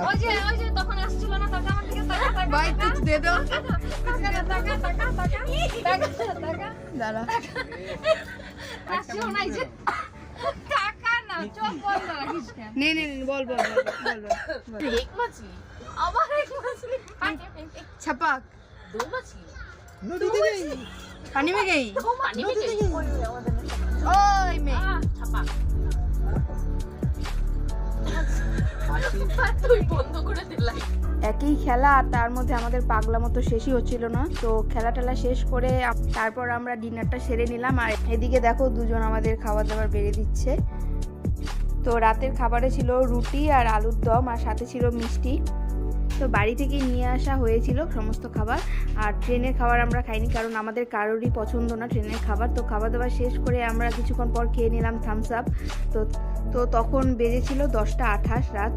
ওই যে তখন আসছিল না টাকা আমার দিকে টাকা টাকা ভাই কিছু দে দাও টাকা টাকা টাকা টাকা টাকা দাঁড়া আসছিল না এই যে টাকা না চোখ বন্ধ রাখিস কেন নে নে নে বল বল বল বল বল एक मछली আবার এক मछली छपक दो मछली नदी में गई पानी में गई दो पानी में गई ओए में छपा তুই বন্ধ করে দিলাই একই খেলা আর তার মধ্যে আমাদের পাগলামো তো শেষই হচ্ছিল না। তো খেলা টেলা শেষ করে তারপর আমরা ডিনারটা সেরে নিলাম। আর এদিকে দেখো দুজন আমাদের খাবার দাবার বেড়ে দিচ্ছে। তো রাতের খাবারে ছিল রুটি আর আলুর দম আর সাথে ছিল মিষ্টি। তো বাড়ি থেকে নিয়ে আসা হয়েছিল সমস্ত খাবার। আর ট্রেনের খাবার আমরা খাইনি, কারণ আমাদের কারোরই পছন্দ না ট্রেনের খাবার। তো খাবার দাবার শেষ করে আমরা কিছুক্ষণ পর খেয়ে নিলাম থামস আপ। তো তখন বেজেছিল 10টা 28 রাত।